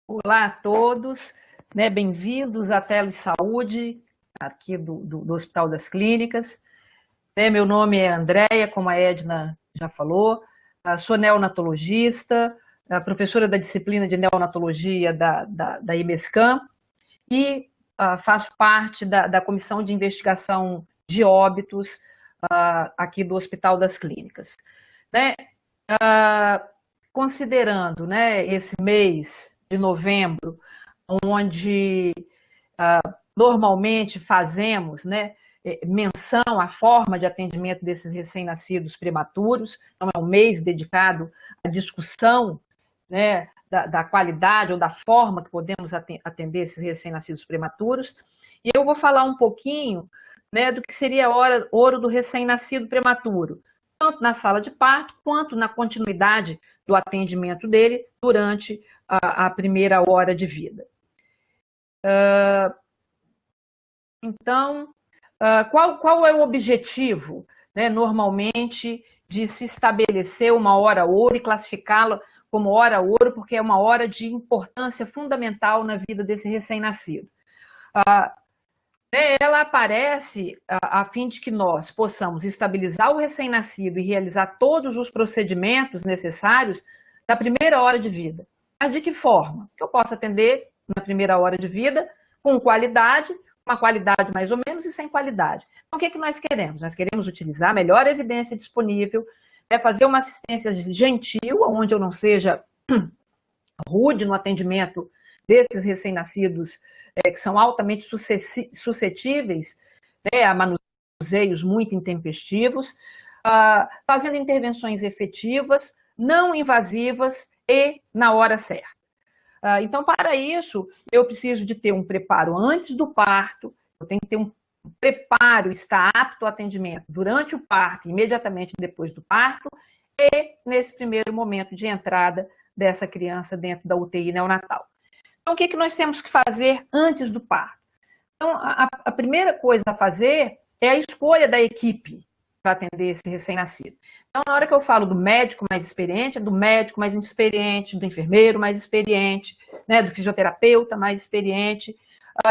Olá a todos, né, bem-vindos à Tele Saúde, aqui do Hospital das Clínicas. Meu nome é Andréia, como a Edna já falou, sou neonatologista, professora da disciplina de neonatologia da IMESCAM e faço parte da Comissão de Investigação de Óbitos aqui do Hospital das Clínicas. Né? Considerando, né, esse mês de novembro, onde normalmente fazemos, né, menção à forma de atendimento desses recém-nascidos prematuros, então é um mês dedicado à discussão, né, da qualidade ou da forma que podemos atender esses recém-nascidos prematuros, e eu vou falar um pouquinho, né, do que seria a hora ouro do recém-nascido prematuro, tanto na sala de parto, quanto na continuidade do atendimento dele durante a primeira hora de vida. Então, qual é o objetivo, né, normalmente, de se estabelecer uma hora ouro e classificá-la como hora ouro, porque é uma hora de importância fundamental na vida desse recém-nascido? Ela aparece a fim de que nós possamos estabilizar o recém-nascido e realizar todos os procedimentos necessários da primeira hora de vida. Mas de que forma? Que eu possa atender na primeira hora de vida com qualidade, uma qualidade mais ou menos e sem qualidade. Então, o que nós queremos? Nós queremos utilizar a melhor evidência disponível, fazer uma assistência gentil, onde eu não seja rude no atendimento desses recém-nascidos que são altamente suscetíveis, né, a manuseios muito intempestivos, fazendo intervenções efetivas, não invasivas e na hora certa. Então, para isso, eu preciso de ter um preparo antes do parto, eu tenho que ter um preparo, estar apto ao atendimento durante o parto, imediatamente depois do parto, e nesse primeiro momento de entrada dessa criança dentro da UTI neonatal. Então, o que nós temos que fazer antes do parto? Então, a primeira coisa a fazer é a escolha da equipe para atender esse recém-nascido. Então, na hora que eu falo do médico mais experiente, é do médico mais experiente, do enfermeiro mais experiente, né, do fisioterapeuta mais experiente,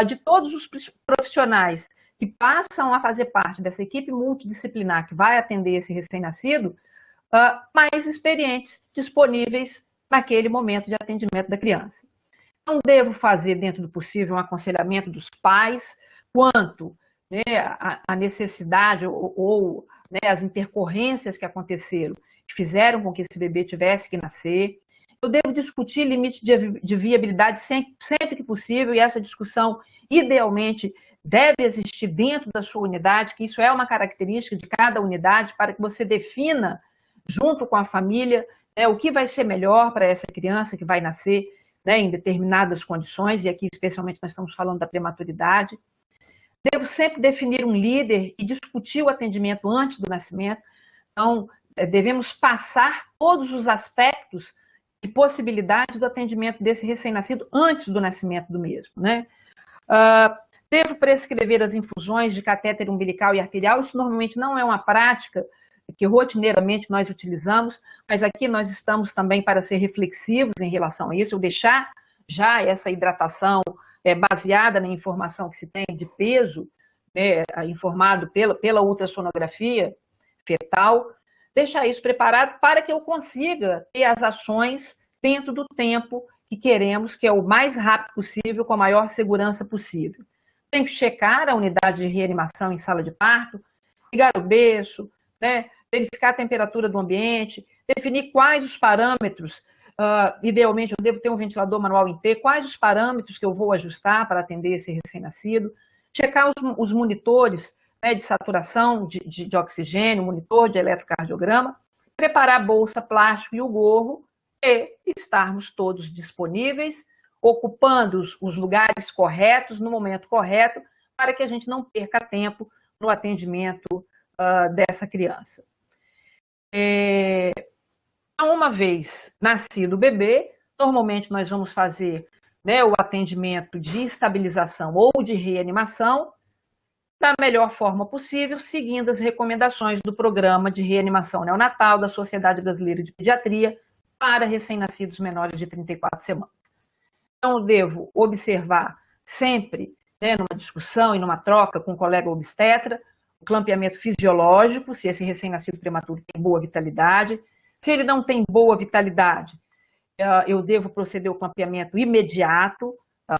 de todos os profissionais que passam a fazer parte dessa equipe multidisciplinar que vai atender esse recém-nascido, mais experientes disponíveis naquele momento de atendimento da criança. Não devo fazer, dentro do possível, um aconselhamento dos pais quanto, né, a necessidade ou né, as intercorrências que aconteceram, que fizeram com que esse bebê tivesse que nascer. Eu devo discutir limite de viabilidade sempre que possível, e essa discussão, idealmente, deve existir dentro da sua unidade, que isso é uma característica de cada unidade, para que você defina, junto com a família, né, o que vai ser melhor para essa criança que vai nascer, né, em determinadas condições, e aqui especialmente nós estamos falando da prematuridade. Devo sempre definir um líder e discutir o atendimento antes do nascimento. Então, devemos passar todos os aspectos de possibilidade do atendimento desse recém-nascido antes do nascimento do mesmo, né? Devo prescrever as infusões de catéter umbilical e arterial. Isso normalmente não é uma prática que rotineiramente nós utilizamos, mas aqui nós estamos também para ser reflexivos em relação a isso, eu deixar já essa hidratação baseada na informação que se tem de peso, né, informado pela ultrassonografia fetal, deixar isso preparado para que eu consiga ter as ações dentro do tempo que queremos, que é o mais rápido possível, com a maior segurança possível. Tem que checar a unidade de reanimação em sala de parto, ligar o berço, né, verificar a temperatura do ambiente, definir quais os parâmetros, idealmente eu devo ter um ventilador manual em T, quais os parâmetros que eu vou ajustar para atender esse recém-nascido, checar os monitores, né, de saturação de oxigênio, monitor de eletrocardiograma, preparar a bolsa, plástico e o gorro, e estarmos todos disponíveis, ocupando os lugares corretos, no momento correto, para que a gente não perca tempo no atendimento dessa criança. Uma vez nascido o bebê, normalmente nós vamos fazer, né, o atendimento de estabilização ou de reanimação da melhor forma possível, seguindo as recomendações do Programa de Reanimação Neonatal da Sociedade Brasileira de Pediatria para recém-nascidos menores de 34 semanas. Então, eu devo observar sempre, né, numa discussão e numa troca com o colega obstetra, o clampeamento fisiológico, se esse recém-nascido prematuro tem boa vitalidade. Se ele não tem boa vitalidade, eu devo proceder ao clampeamento imediato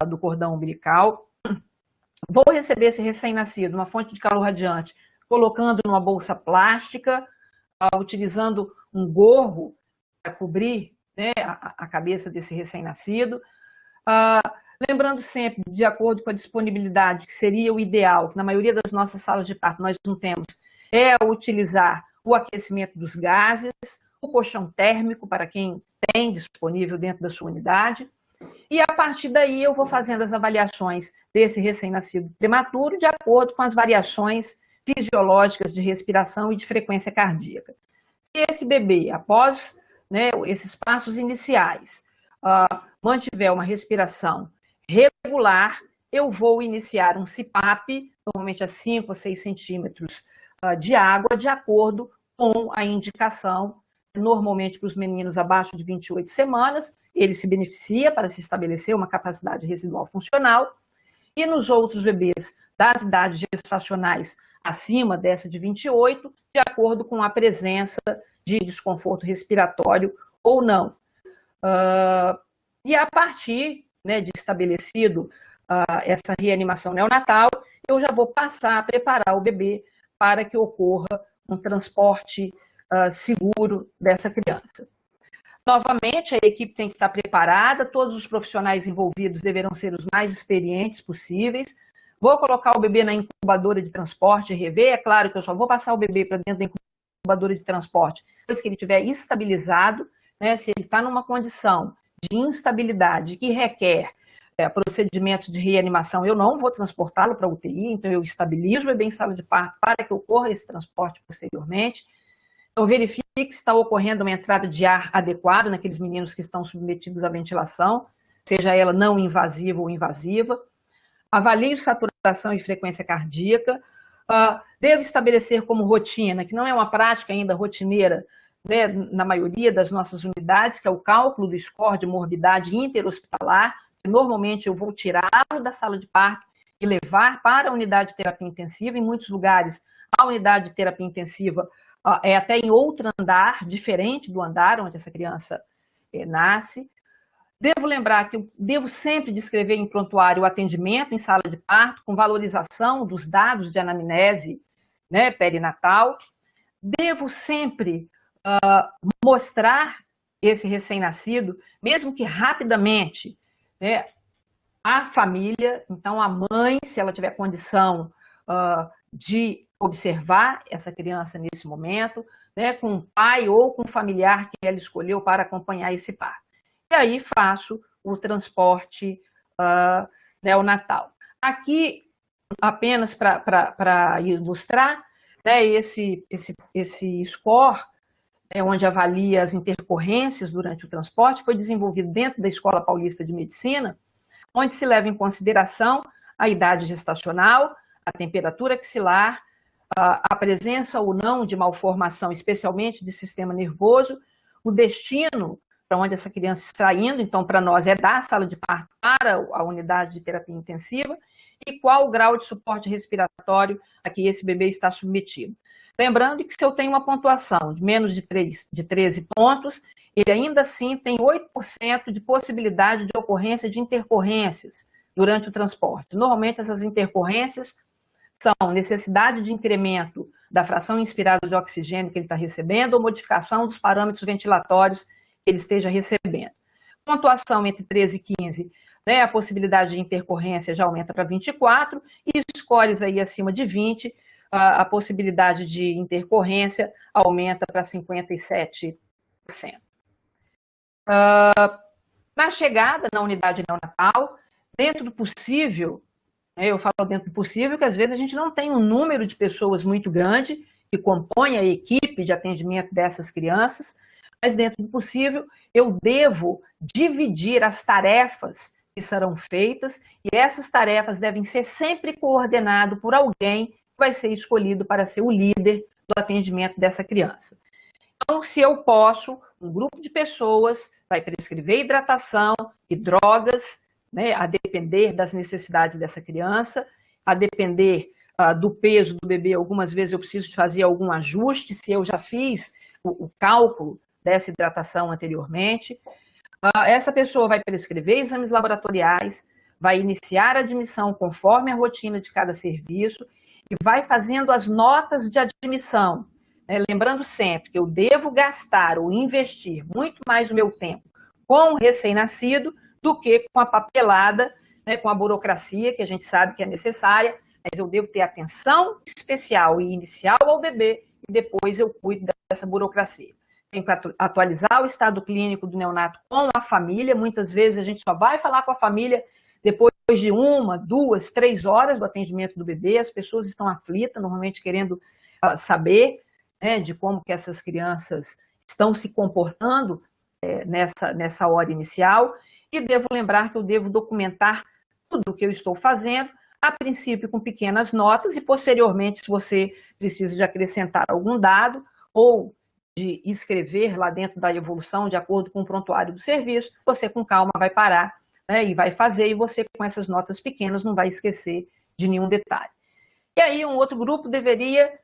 do cordão umbilical. Vou receber esse recém-nascido, uma fonte de calor radiante, colocando numa bolsa plástica, utilizando um gorro para cobrir, né, a cabeça desse recém-nascido. Lembrando sempre, de acordo com a disponibilidade, que seria o ideal, que na maioria das nossas salas de parto nós não temos, é utilizar o aquecimento dos gases, o colchão térmico para quem tem disponível dentro da sua unidade, e a partir daí eu vou fazendo as avaliações desse recém-nascido prematuro de acordo com as variações fisiológicas de respiração e de frequência cardíaca. Se esse bebê, após, né, esses passos iniciais, mantiver uma respiração regular, eu vou iniciar um CPAP, normalmente a 5 ou 6 centímetros de água, de acordo com a indicação. Normalmente para os meninos abaixo de 28 semanas, ele se beneficia para se estabelecer uma capacidade residual funcional, e nos outros bebês das idades gestacionais acima dessa de 28, de acordo com a presença de desconforto respiratório ou não. E a partir, né, de estabelecido essa reanimação neonatal, eu já vou passar a preparar o bebê para que ocorra um transporte seguro dessa criança. Novamente, a equipe tem que estar preparada, todos os profissionais envolvidos deverão ser os mais experientes possíveis. Vou colocar o bebê na incubadora de transporte e rever. É claro que eu só vou passar o bebê para dentro da incubadora de transporte depois que ele estiver estabilizado, né, se ele está numa condição de instabilidade que requer procedimentos de reanimação, eu não vou transportá-lo para a UTI, então eu estabilizo o bebê em sala de parto para que ocorra esse transporte posteriormente. Então, verifique se está ocorrendo uma entrada de ar adequada naqueles meninos que estão submetidos à ventilação, seja ela não invasiva ou invasiva. Avalie saturação e frequência cardíaca. Devo estabelecer como rotina, que não é uma prática ainda rotineira, né, na maioria das nossas unidades, que é o cálculo do score de morbidade interhospitalar. Normalmente eu vou tirá-lo da sala de parto e levar para a unidade de terapia intensiva. Em muitos lugares, a unidade de terapia intensiva é até em outro andar, diferente do andar onde essa criança nasce. Devo lembrar que eu devo sempre descrever em prontuário o atendimento em sala de parto, com valorização dos dados de anamnese, né, perinatal. Devo sempre mostrar esse recém-nascido, mesmo que rapidamente, né, a família, então a mãe, se ela tiver condição de observar essa criança nesse momento, né, com o pai ou com o familiar que ela escolheu para acompanhar esse parto. E aí faço o transporte neonatal. Aqui, apenas para ilustrar, né, esse score, onde avalia as intercorrências durante o transporte, foi desenvolvido dentro da Escola Paulista de Medicina, onde se leva em consideração a idade gestacional, a temperatura axilar, a presença ou não de malformação, especialmente de sistema nervoso, o destino para onde essa criança está indo, então para nós é da sala de parto para a unidade de terapia intensiva, e qual o grau de suporte respiratório a que esse bebê está submetido. Lembrando que se eu tenho uma pontuação de menos de 13 pontos, ele ainda assim tem 8% de possibilidade de ocorrência de intercorrências durante o transporte. Normalmente essas intercorrências são necessidade de incremento da fração inspirada de oxigênio que ele está recebendo ou modificação dos parâmetros ventilatórios que ele esteja recebendo. Pontuação entre 13 e 15, né, a possibilidade de intercorrência já aumenta para 24, e scores aí acima de 20, a possibilidade de intercorrência aumenta para 57%. Na chegada na unidade neonatal, dentro do possível, eu falo dentro do possível, que às vezes a gente não tem um número de pessoas muito grande que compõe a equipe de atendimento dessas crianças, mas dentro do possível eu devo dividir as tarefas que serão feitas, e essas tarefas devem ser sempre coordenadas por alguém que vai ser escolhido para ser o líder do atendimento dessa criança. Então, se eu posso, um grupo de pessoas vai prescrever hidratação e drogas, né, a depender das necessidades dessa criança, a depender do peso do bebê. Algumas vezes eu preciso de fazer algum ajuste, se eu já fiz o cálculo dessa hidratação anteriormente. Essa pessoa vai prescrever exames laboratoriais, vai iniciar a admissão conforme a rotina de cada serviço e vai fazendo as notas de admissão, né? Lembrando sempre que eu devo gastar ou investir muito mais o meu tempo com o recém-nascido do que com a papelada, né, com a burocracia, que a gente sabe que é necessária, mas eu devo ter atenção especial e inicial ao bebê e depois eu cuido dessa burocracia. Tenho que atualizar o estado clínico do neonato com a família. Muitas vezes a gente só vai falar com a família depois de 1, 2, 3 horas do atendimento do bebê. As pessoas estão aflitas, normalmente querendo saber, né, de como que essas crianças estão se comportando nessa hora inicial. E devo lembrar que eu devo documentar tudo o que eu estou fazendo, a princípio com pequenas notas e posteriormente, se você precisa de acrescentar algum dado ou de escrever lá dentro da evolução, de acordo com o prontuário do serviço, você com calma vai parar, né, e vai fazer, e você com essas notas pequenas não vai esquecer de nenhum detalhe. E aí um outro grupo deveria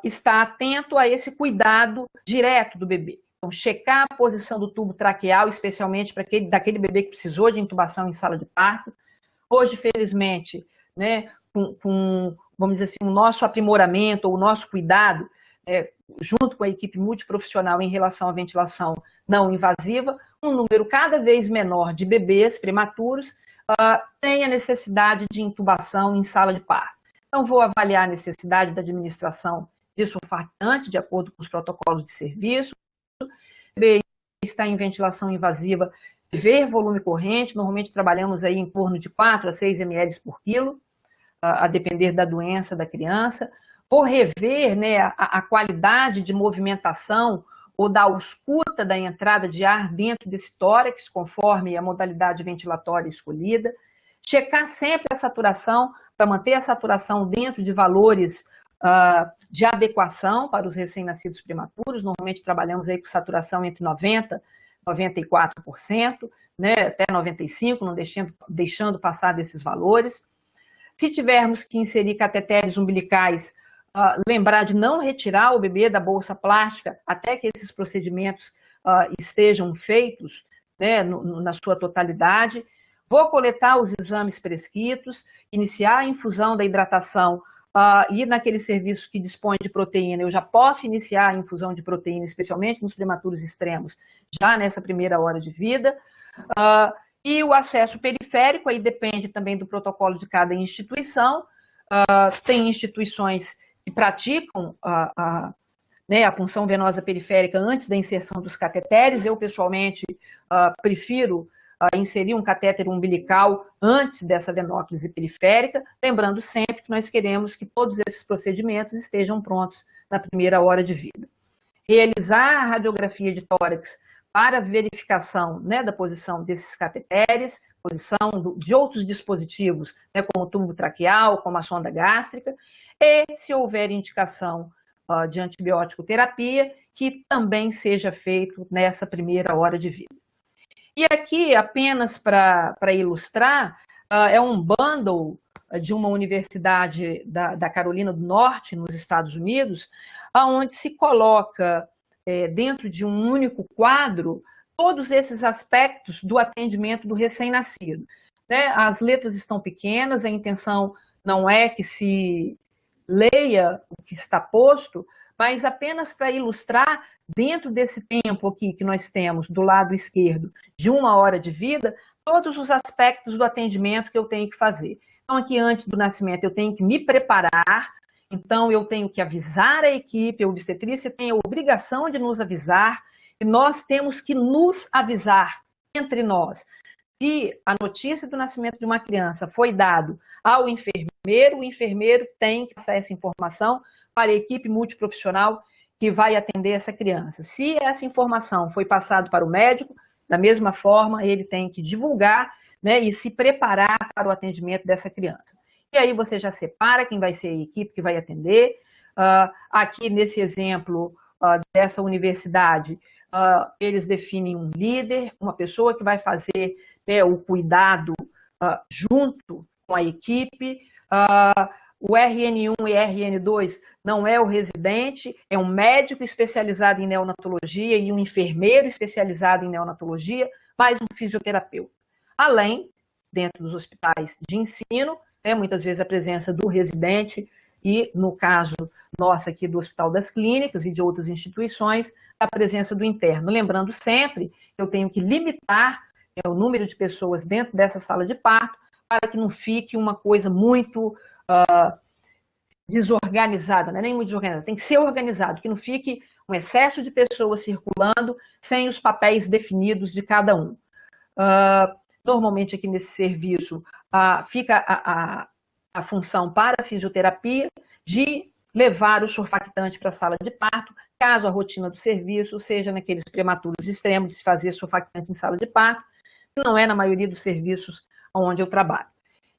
estar atento a esse cuidado direto do bebê. Então, checar a posição do tubo traqueal, especialmente para daquele bebê que precisou de intubação em sala de parto. Hoje, felizmente, né, vamos dizer assim, o nosso aprimoramento, o nosso cuidado, junto com a equipe multiprofissional em relação à ventilação não invasiva, um número cada vez menor de bebês prematuros tem a necessidade de intubação em sala de parto. Então, vou avaliar a necessidade da administração de surfactante, de acordo com os protocolos de serviço. O bebê está em ventilação invasiva, ver volume corrente, normalmente trabalhamos aí em torno de 4 a 6 ml por quilo, a depender da doença da criança. Vou rever, né, a qualidade de movimentação ou da ausculta da entrada de ar dentro desse tórax, conforme a modalidade ventilatória escolhida. Checar sempre a saturação, para manter a saturação dentro de valores de adequação para os recém-nascidos prematuros. Normalmente trabalhamos aí com saturação entre 90% e 94%, né, até 95%, não deixando passar desses valores. Se tivermos que inserir cateteres umbilicais, lembrar de não retirar o bebê da bolsa plástica até que esses procedimentos estejam feitos, né, na sua totalidade. Vou coletar os exames prescritos, iniciar a infusão da hidratação e naqueles serviços que dispõem de proteína, eu já posso iniciar a infusão de proteína, especialmente nos prematuros extremos, já nessa primeira hora de vida. E o acesso periférico, aí depende também do protocolo de cada instituição. Tem instituições que praticam né, a punção venosa periférica antes da inserção dos cateteres. Eu, pessoalmente, prefiro inserir um catéter umbilical antes dessa venóclise periférica, lembrando sempre que nós queremos que todos esses procedimentos estejam prontos na primeira hora de vida. Realizar a radiografia de tórax para verificação, né, da posição desses cateteres, posição de outros dispositivos, né, como o tubo traqueal, como a sonda gástrica, e se houver indicação de antibiótico terapia, que também seja feito nessa primeira hora de vida. E aqui, apenas para ilustrar, é um bundle de uma universidade da Carolina do Norte, nos Estados Unidos, onde se coloca dentro de um único quadro todos esses aspectos do atendimento do recém-nascido. Né? As letras estão pequenas, a intenção não é que se leia o que está posto, mas apenas para ilustrar, dentro desse tempo aqui que nós temos do lado esquerdo, de 1 hora de vida, todos os aspectos do atendimento que eu tenho que fazer. Então, aqui antes do nascimento, eu tenho que me preparar, então eu tenho que avisar a equipe, a obstetrícia tem a obrigação de nos avisar, e nós temos que nos avisar entre nós. Se a notícia do nascimento de uma criança foi dado ao enfermeiro, o enfermeiro tem que passar essa informação para a equipe multiprofissional que vai atender essa criança. Se essa informação foi passada para o médico, da mesma forma, ele tem que divulgar, né, e se preparar para o atendimento dessa criança. E aí você já separa quem vai ser a equipe que vai atender. Aqui, nesse exemplo dessa universidade, eles definem um líder, uma pessoa que vai fazer, né, o cuidado junto com a equipe. O RN1 e RN2 não é o residente, é um médico especializado em neonatologia e um enfermeiro especializado em neonatologia, mais um fisioterapeuta. Além, dentro dos hospitais de ensino, muitas vezes a presença do residente e, no caso nosso aqui do Hospital das Clínicas e de outras instituições, a presença do interno. Lembrando sempre que eu tenho que limitar o número de pessoas dentro dessa sala de parto para que não fique uma coisa muito desorganizada, não é nem muito desorganizada, tem que ser organizado, que não fique um excesso de pessoas circulando sem os papéis definidos de cada um. Normalmente aqui nesse serviço fica a função para a fisioterapia de levar o surfactante para a sala de parto, caso a rotina do serviço seja naqueles prematuros extremos de se fazer surfactante em sala de parto, que não é na maioria dos serviços onde eu trabalho.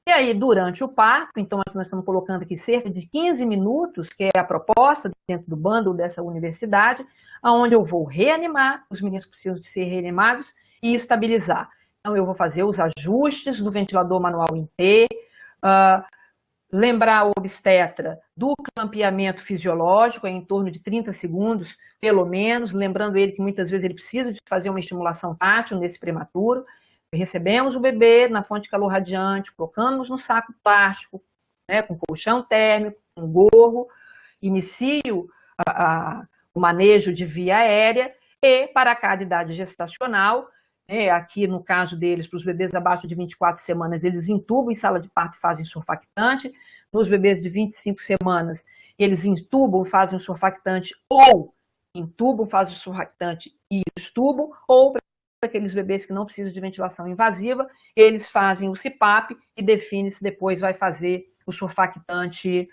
E aí, durante o parto, então aqui nós estamos colocando aqui cerca de 15 minutos, que é a proposta dentro do bundle dessa universidade, onde eu vou reanimar, os meninos precisam de ser reanimados e estabilizar. Então eu vou fazer os ajustes do ventilador manual em T, lembrar o obstetra do clampeamento fisiológico, em torno de 30 segundos, pelo menos, lembrando ele que muitas vezes ele precisa de fazer uma estimulação tátil nesse prematuro. Recebemos o bebê na fonte de calor radiante, colocamos no saco plástico, com colchão térmico, com gorro, inicio o manejo de via aérea e para cada idade gestacional, aqui no caso deles, para os bebês abaixo de 24 semanas, eles intubam em sala de parto e fazem surfactante. Nos bebês de 25 semanas, eles intubam, fazem o surfactante, ou intubam, fazem o surfactante e estubam, ou para aqueles bebês que não precisam de ventilação invasiva, eles fazem o CPAP e define se depois vai fazer o surfactante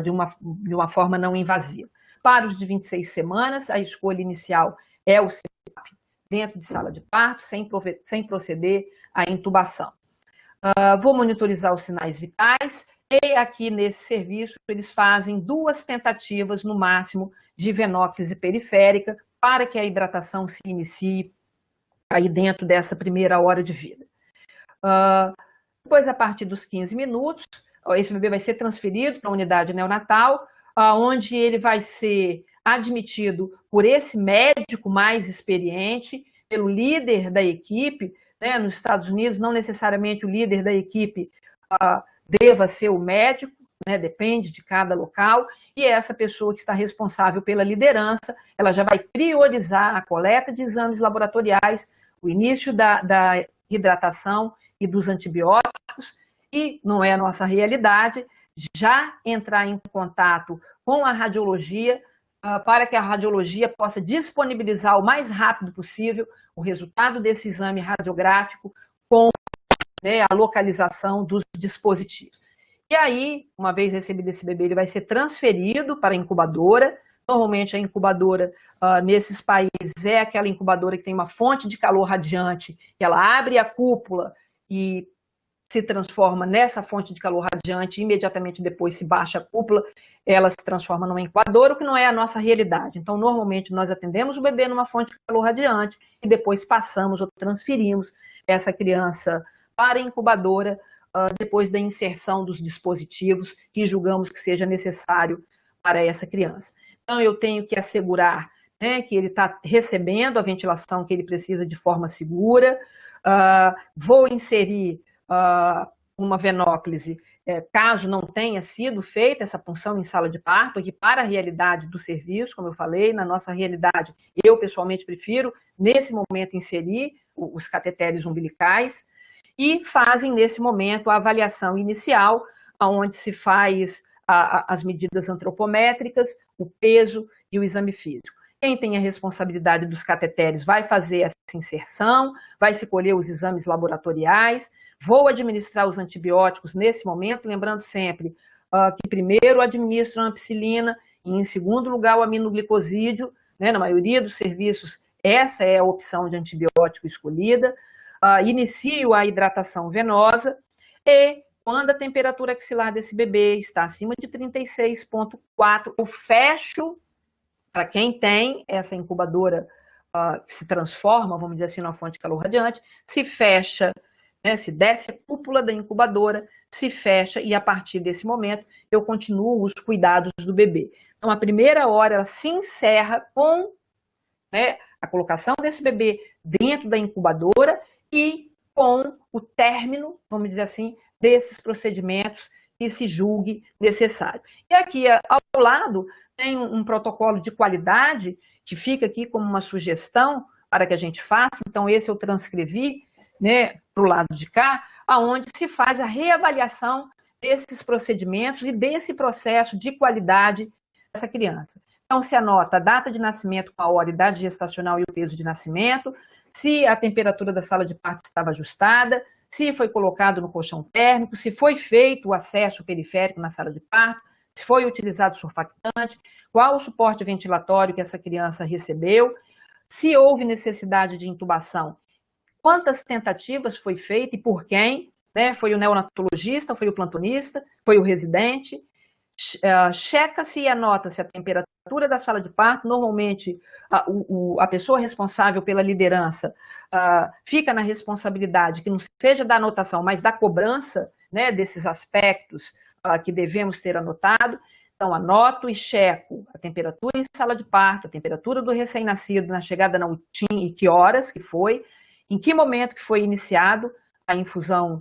de uma forma não invasiva. Para os de 26 semanas, a escolha inicial é o CPAP dentro de sala de parto, sem proceder à intubação. Vou monitorizar os sinais vitais e aqui nesse serviço eles fazem 2 tentativas no máximo de venóclise periférica para que a hidratação se inicie aí dentro dessa primeira hora de vida. Depois, a partir dos 15 minutos, esse bebê vai ser transferido para a unidade neonatal, onde ele vai ser admitido por esse médico mais experiente, pelo líder da equipe, nos Estados Unidos, não necessariamente o líder da equipe deva ser o médico, depende de cada local, e essa pessoa que está responsável pela liderança, ela já vai priorizar a coleta de exames laboratoriais, o início da hidratação e dos antibióticos, e não é a nossa realidade, já entrar em contato com a radiologia, para que a radiologia possa disponibilizar o mais rápido possível o resultado desse exame radiográfico com a localização dos dispositivos. E aí, uma vez recebido esse bebê, ele vai ser transferido para a incubadora. Normalmente a incubadora nesses países é aquela incubadora que tem uma fonte de calor radiante, que ela abre a cúpula e se transforma nessa fonte de calor radiante, e imediatamente depois se baixa a cúpula, ela se transforma numa incubadora, o que não é a nossa realidade. Então, normalmente, nós atendemos o bebê numa fonte de calor radiante e depois passamos ou transferimos essa criança para a incubadora depois da inserção dos dispositivos que julgamos que seja necessário para essa criança. Então, eu tenho que assegurar que ele está recebendo a ventilação que ele precisa de forma segura, vou inserir uma venóclise, caso não tenha sido feita essa punção em sala de parto, aqui para a realidade do serviço, como eu falei, na nossa realidade, eu pessoalmente prefiro, nesse momento, inserir os cateteres umbilicais, e fazem, nesse momento, a avaliação inicial, onde se faz as medidas antropométricas, o peso e o exame físico. Quem tem a responsabilidade dos cateteres vai fazer essa inserção, vai se colher os exames laboratoriais, vou administrar os antibióticos nesse momento, lembrando sempre que primeiro administro a ampicilina e em segundo lugar o aminoglicosídeo, na maioria dos serviços essa é a opção de antibiótico escolhida, inicio a hidratação venosa e quando a temperatura axilar desse bebê está acima de 36,4, eu fecho, para quem tem essa incubadora que se transforma, vamos dizer assim, numa fonte de calor radiante, se fecha né? Se desce a cúpula da incubadora, se fecha e a partir desse momento eu continuo os cuidados do bebê. Então a primeira hora ela se encerra com, né, a colocação desse bebê dentro da incubadora e com o término, vamos dizer assim, desses procedimentos que se julgue necessário. E aqui ao lado tem um protocolo de qualidade que fica aqui como uma sugestão para que a gente faça. Então esse eu transcrevi, né, para o lado de cá, aonde se faz a reavaliação desses procedimentos e desse processo de qualidade dessa criança. Então se anota a data de nascimento com a hora, idade gestacional e o peso de nascimento, se a temperatura da sala de parto estava ajustada, se foi colocado no colchão térmico, se foi feito o acesso periférico na sala de parto, se foi utilizado surfactante, qual o suporte ventilatório que essa criança recebeu, se houve necessidade de intubação, quantas tentativas foi feita e por quem, né? Foi o neonatologista, foi o plantonista, foi o residente, checa-se e anota-se a temperatura da sala de parto. Normalmente a pessoa responsável pela liderança fica na responsabilidade que não seja da anotação, mas da cobrança, né, desses aspectos que devemos ter anotado. Então anoto e checo a temperatura em sala de parto, a temperatura do recém-nascido na chegada na UTIM e que horas que foi, em que momento que foi iniciado a infusão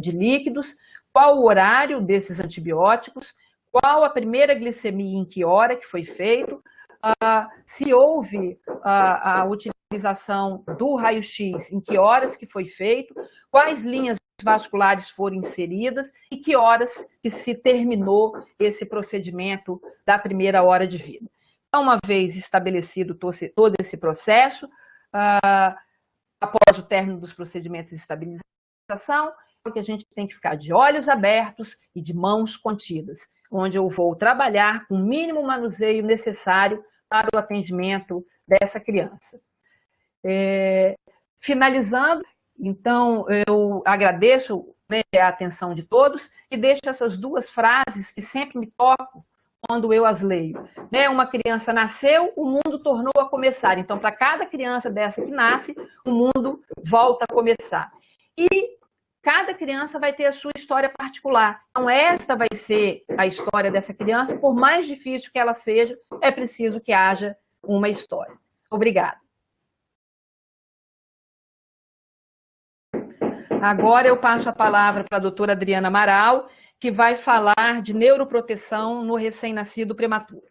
de líquidos, qual o horário desses antibióticos, qual a primeira glicemia, em que hora que foi feito, se houve a utilização do raio-x, em que horas que foi feito, quais linhas vasculares foram inseridas e que horas que se terminou esse procedimento da primeira hora de vida. Então, uma vez estabelecido todo esse processo, após o término dos procedimentos de estabilização, é que a gente tem que ficar de olhos abertos e de mãos contidas, onde eu vou trabalhar com o mínimo manuseio necessário para o atendimento dessa criança. Finalizando, então, eu agradeço, né, a atenção de todos e deixo essas duas frases que sempre me tocam quando eu as leio. Né? Uma criança nasceu, o mundo tornou a começar. Então, para cada criança dessa que nasce, o mundo volta a começar. E cada criança vai ter a sua história particular. Então, esta vai ser a história dessa criança. Por mais difícil que ela seja, é preciso que haja uma história. Obrigada. Agora eu passo a palavra para a doutora Adriana Amaral, que vai falar de neuroproteção no recém-nascido prematuro.